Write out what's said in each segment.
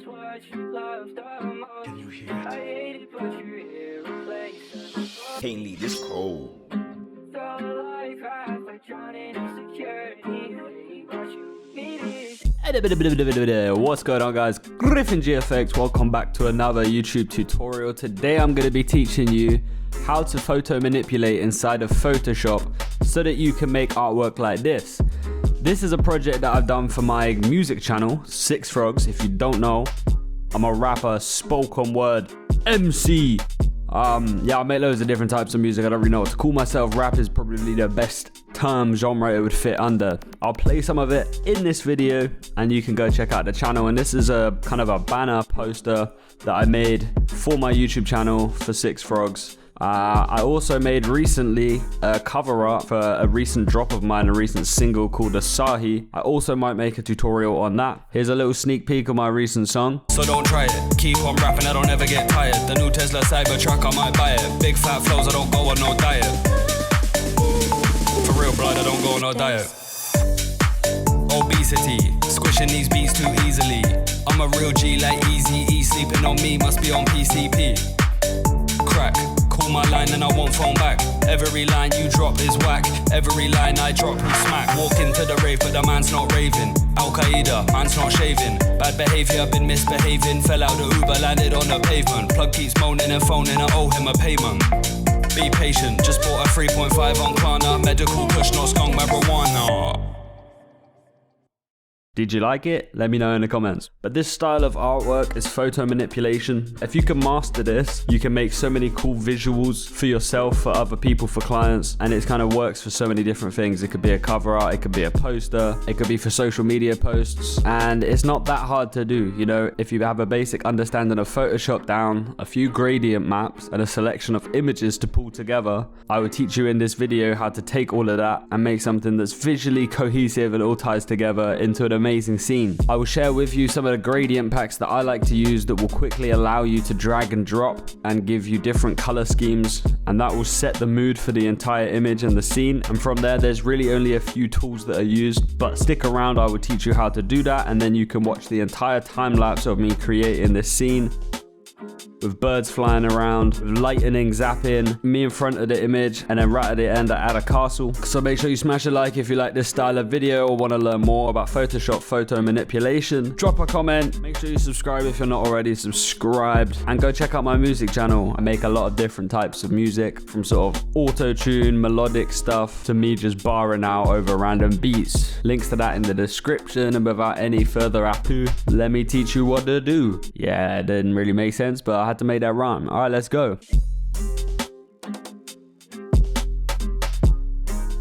what you love the most. Can you hear I it? hate it, but you're irreplaceable. Can't leave this cold. So life has like drowning in security, but you need it. What's going on, guys? GRIFFINGFX, welcome back to another YouTube tutorial. Today I'm going to be teaching you how to photo manipulate inside of Photoshop so that you can make artwork like this. This is a project that I've done for my music channel, Six Frogs. If you don't know, I'm a rapper, spoken word MC. Yeah, I make loads of different types of music. I don't really know what to call myself. Rap is probably the best term genre it would fit under. I'll play some of it in this video and you can go check out the channel. And this is a kind of a banner poster that I made for my YouTube channel for Six Frogs. I also made recently a cover art for a recent drop of mine, a recent single called Asahi. I also might make a tutorial on that. Here's a little sneak peek of my recent song. So don't try it, keep on rapping, I don't ever get tired. The new Tesla Cybertruck, I might buy it. Big fat flows, I don't go on no diet. For real blood, I don't go on no diet. Obesity, squishing these beats too easily. I'm a real G like Easy-E, sleeping on me must be on PCP. Crack, call my line and I won't phone back. Every line you drop is whack. Every line I drop will smack. Walk into the rave but the man's not raving. Al-Qaeda, man's not shaving. Bad behavior, been misbehaving. Fell out the Uber, landed on the pavement. Plug keeps moaning and phoning, I owe him a payment. Be patient, just bought a 3.5 on Klarna. Medical push, not skunk marijuana. Did you like it? Let me know in the comments. But this style of artwork is photo manipulation. If you can master this, you can make so many cool visuals for yourself, for other people, for clients, and it kind of works for so many different things. It could be a cover art, it could be a poster, it could be for social media posts, and it's not that hard to do. You know, if you have a basic understanding of Photoshop down, a few gradient maps, and a selection of images to pull together, I will teach you in this video how to take all of that and make something that's visually cohesive and all ties together into an amazing scene. I will share with you some of the gradient packs that I like to use that will quickly allow you to drag and drop and give you different color schemes, and that will set the mood for the entire image and the scene. And from there's really only a few tools that are used, but stick around, I will teach you how to do that, and then you can watch the entire time lapse of me creating this scene with birds flying around, with lightning zapping, me in front of the image, and then right at the end I add a castle. So make sure you smash a like if you like this style of video or want to learn more about Photoshop photo manipulation. Drop a comment, make sure you subscribe if you're not already subscribed, and go check out my music channel. I make a lot of different types of music, from sort of auto-tune, melodic stuff, to me just barring out over random beats. Links to that in the description, and without any further ado, let me teach you what to do. Yeah, it didn't really make sense, but I had to make that rhyme. All right, let's go.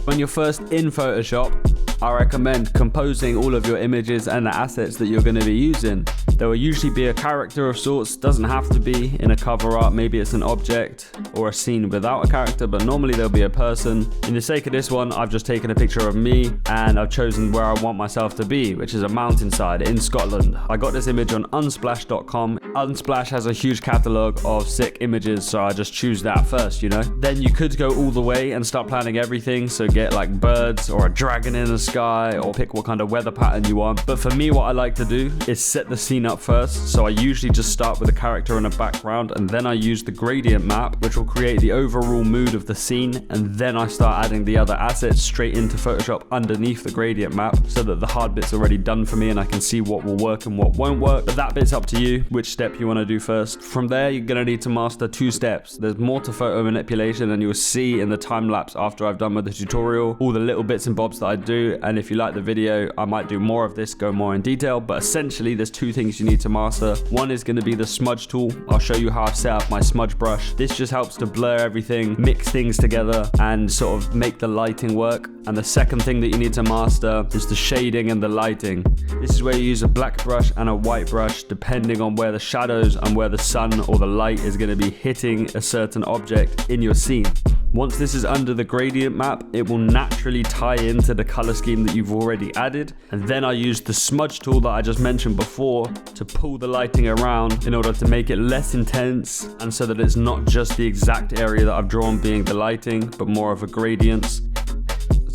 When you're first in Photoshop, I recommend composing all of your images and the assets that you're going to be using. There will usually be a character of sorts, doesn't have to be in a cover art, maybe it's an object or a scene without a character, but normally there'll be a person. In the sake of this one, I've just taken a picture of me and I've chosen where I want myself to be, which is a mountainside in Scotland. I got this image on unsplash.com. Unsplash has a huge catalogue of sick images, so I just choose that first, you know. Then you could go all the way and start planning everything, so get like birds or a dragon in the sky, or pick what kind of weather pattern you want. But for me, what I like to do is set the scene up first. So I usually just start with a character in a background, and then I use the gradient map, which will create the overall mood of the scene, and then I start adding the other assets straight into Photoshop underneath the gradient map, so that the hard bit's already done for me and I can see what will work and what won't work. But that bit's up to you, which step you want to do first. From there, you're going to need to master two steps. There's more to photo manipulation, and you'll see in the time lapse after I've done with the tutorial all the little bits and bobs that I do. And if you like the video, I might do more of this, go more in detail. But essentially, there's two things you need to master. One is going to be the smudge tool. I'll show you how I've set up my smudge brush. This just helps to blur everything, mix things together, and sort of make the lighting work. And the second thing that you need to master is the shading and the lighting. This is where you use a black brush and a white brush, depending on where the shadows and where the sun or the light is going to be hitting a certain object in your scene. Once this is under the gradient map, it will naturally tie into the color scheme that you've already added. And then I use the smudge tool that I just mentioned before to pull the lighting around in order to make it less intense, and so that it's not just the exact area that I've drawn being the lighting, but more of a gradient.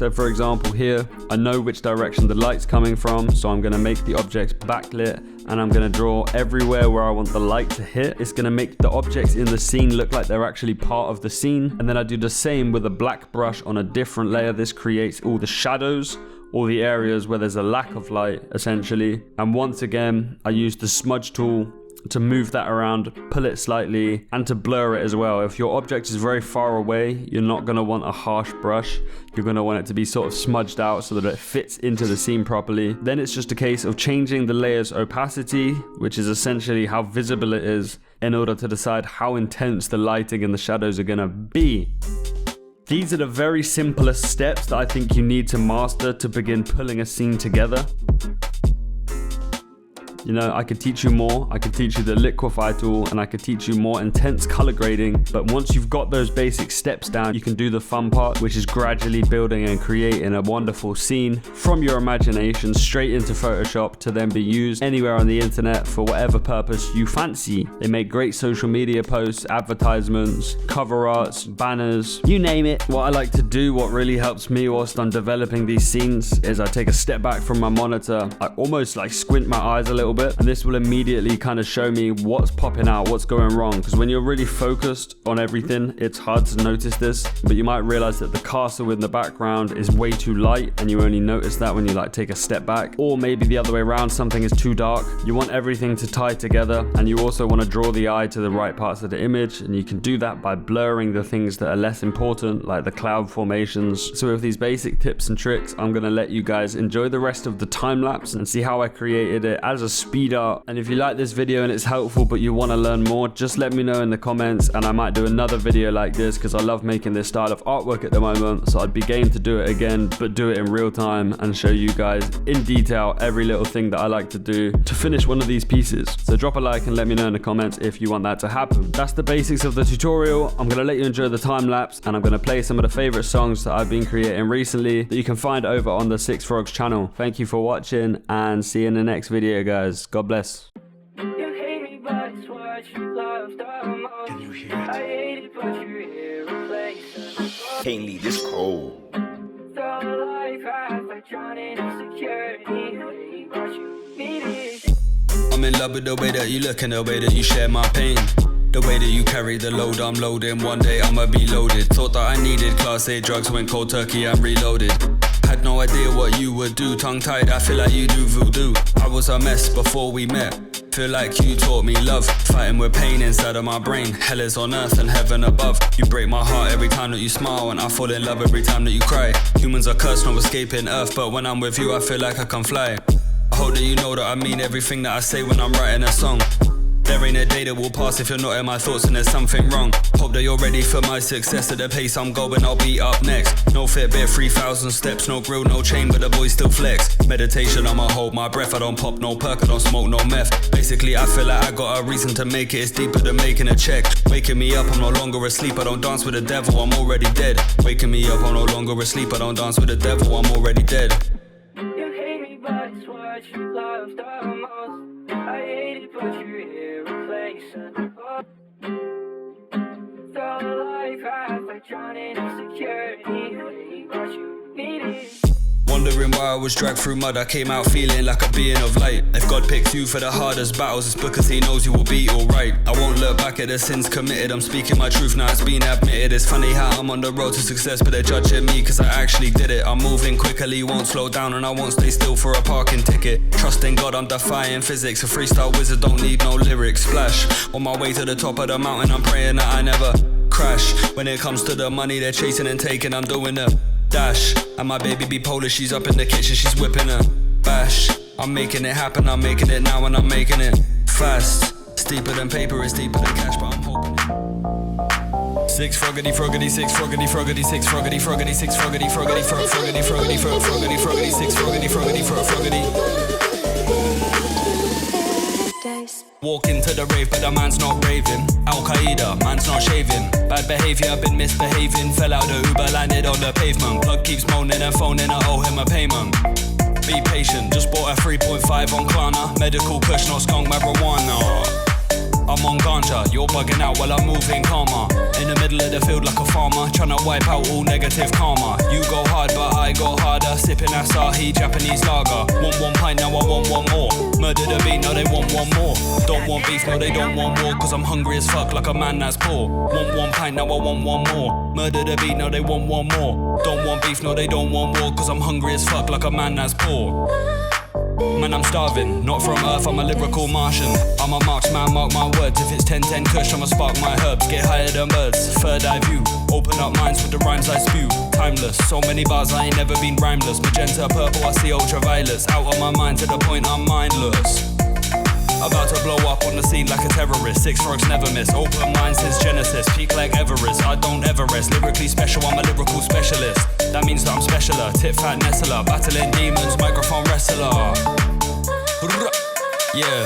So for example here, I know which direction the light's coming from, so I'm going to make the objects backlit, and I'm going to draw everywhere where I want the light to hit. It's going to make the objects in the scene look like they're actually part of the scene. And then I do the same with a black brush on a different layer. This creates all the shadows, all the areas where there's a lack of light, essentially. And once again, I use the smudge tool to move that around, pull it slightly, and to blur it as well. If your object is very far away, you're not going to want a harsh brush. You're going to want it to be sort of smudged out so that it fits into the scene properly. Then it's just a case of changing the layer's opacity, which is essentially how visible it is, in order to decide how intense the lighting and the shadows are going to be. These are the very simplest steps that I think you need to master to begin pulling a scene together. You know, I could teach you more. I could teach you the liquify tool, and I could teach you more intense color grading. But once you've got those basic steps down, you can do the fun part, which is gradually building and creating a wonderful scene from your imagination straight into Photoshop to then be used anywhere on the internet for whatever purpose you fancy. They make great social media posts, advertisements, cover arts, banners, you name it. What I like to do, what really helps me whilst I'm developing these scenes, is I take a step back from my monitor. I almost like squint my eyes a little bit, and this will immediately kind of show me what's popping out, what's going wrong. Because when you're really focused on everything, it's hard to notice this, but you might realize that the castle in the background is way too light, and you only notice that when you like take a step back. Or maybe the other way around, something is too dark. You want everything to tie together, and you also want to draw the eye to the right parts of the image, and you can do that by blurring the things that are less important, like the cloud formations. So with these basic tips and tricks, I'm going to let you guys enjoy the rest of the time lapse and see how I created it as a speed art. And if you like this video and it's helpful but you want to learn more, just let me know in the comments, and I might do another video like this, because I love making this style of artwork at the moment. So I'd be game to do it again, but do it in real time and show you guys in detail every little thing that I like to do to finish one of these pieces. So drop a like and let me know in the comments if you want that to happen. That's the basics of the tutorial. I'm going to let you enjoy the time lapse, and I'm going to play some of the favorite songs that I've been creating recently that you can find over on the Six Frogs channel. Thank you for watching, and see you in the next video, guys. God bless. You hate me, but it's what you love the most. Can you hear I it? hate it, but you're irreplaceable. Can't leave this cold. So life has like drowning in security, but you need it. I'm in love with the way that you look and the way that you share my pain. The way that you carry the load, I'm loading. One day I'ma be loaded. Thought that I needed class A drugs, went cold turkey, I'm reloaded. Had no idea what you would do. Tongue tied, I feel like you do voodoo. I was a mess before we met. Feel like you taught me love. Fighting with pain inside of my brain. Hell is on earth and heaven above. You break my heart every time that you smile, and I fall in love every time that you cry. Humans are cursed, no escaping earth, but when I'm with you I feel like I can fly. I hope that you know that I mean everything that I say when I'm writing a song. There ain't a day that will pass if you're not in my thoughts and there's something wrong. Hope that you're ready for my success. At the pace I'm going, I'll be up next. No Fitbit, 3,000 steps, no grill, no chain, but the boys still flex. Meditation, I'ma hold my breath. I don't pop no perk, I don't smoke no meth. Basically, I feel like I got a reason to make it. It's deeper than making a check. Waking me up, I'm no longer asleep. I don't dance with the devil, I'm already dead. Waking me up, I'm no longer asleep. I don't dance with the devil, I'm already dead. You hate me, but it's what you love the most. I hate it, but you're irreplaceable. So life has like drowning in security, but you need it. Wondering why I was dragged through mud, I came out feeling like a being of light. If God picks you for the hardest battles, it's because he knows you will be alright. I won't look back at the sins committed, I'm speaking my truth now, it's been admitted. It's funny how I'm on the road to success, but they're judging me cause I actually did it. I'm moving quickly, won't slow down, and I won't stay still for a parking ticket. Trusting God, I'm defying physics, a freestyle wizard, don't need no lyrics. Splash, on my way to the top of the mountain, I'm praying that I never crash. When it comes to the money they're chasing and taking, I'm doing the dash. And my baby be Polish, she's up in the kitchen, she's whipping a bash. I'm making it happen, I'm making it now, and I'm making it fast. Steeper than paper, it's deeper than cash, but I'm hoping it. Six froggity froggity, six froggity froggity, six froggity froggity, six froggity froggity, froggity froggity, froggity froggity, six froggity froggity, froggity. Walk into the rave, but the man's not raving. Al Qaeda, man's not shaving. Bad behavior, been misbehaving. Fell out the Uber, landed on the pavement. Plug keeps moaning and phoning, I owe him a payment. Be patient, just bought a 3.5 on Klarna. Medical kush, not skunk marijuana. I'm on ganja, you're bugging out while I'm moving calmer. In the middle of the field like a farmer, tryna wipe out all negative karma. You go hard but I go harder, sipping Asahi Japanese lager. Want one pint, now I want one more. Murder the beat, now they want one more. Don't want beef, no they don't want more. Cause I'm hungry as fuck like a man that's poor. Want one pint, now I want one more. Murder the beat, now they want one more. Don't want beef, no they don't want more. Cause I'm hungry as fuck like a man that's poor. Man, I'm starving, not from Earth, I'm a lyrical Martian. I'm a marksman, mark my words. If it's 10-10 kush, I'ma spark my herbs. Get higher than birds, third eye view. Open up minds with the rhymes I spew. Timeless, so many bars I ain't never been rhymeless. Magenta, purple, I see ultraviolets. Out of my mind to the point I'm mindless. About to blow up on the scene like a terrorist. 6 frogs never miss, open mind since Genesis. Peak like Everest, I don't ever rest. Lyrically special, I'm a lyrical specialist. That means that I'm specialer, tit fat nestler. Battling demons, microphone wrestler. Yeah,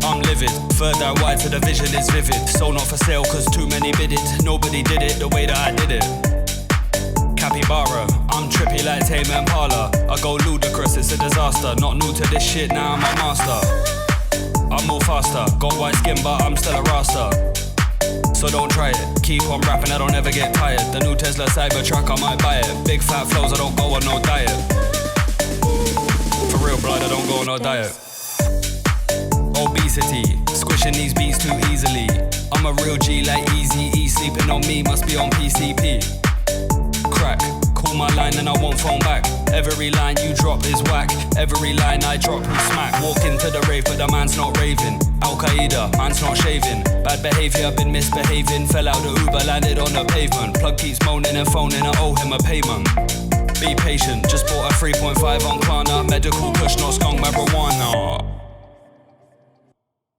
I'm livid, third eye wide so the vision is vivid. So not for sale cause too many bid it. Nobody did it the way that I did it. Capybara, I'm trippy like Tame Impala. I go ludicrous, it's a disaster. Not new to this shit, now I'm a master. I move faster, got white skin but I'm still a rasta. So don't try it, keep on rapping, I don't ever get tired. The new Tesla Cybertruck, I might buy it. Big fat flows, I don't go on no diet. For real blood, I don't go on no diet. Obesity, squishing these beats too easily. I'm a real G like Easy-E, sleeping on me must be on PCP. Crack, call my line and I won't phone back. Every line you drop is whack. Every line I drop you smack. Walk into the rave but the man's not raving. Al-Qaeda, man's not shaving. Bad behaviour, been misbehaving. Fell out the Uber, landed on the pavement. Plug keeps moaning and phoning, I owe him a payment. Be patient, just bought a 3.5 on Klarna. Medical push, not skunk marijuana.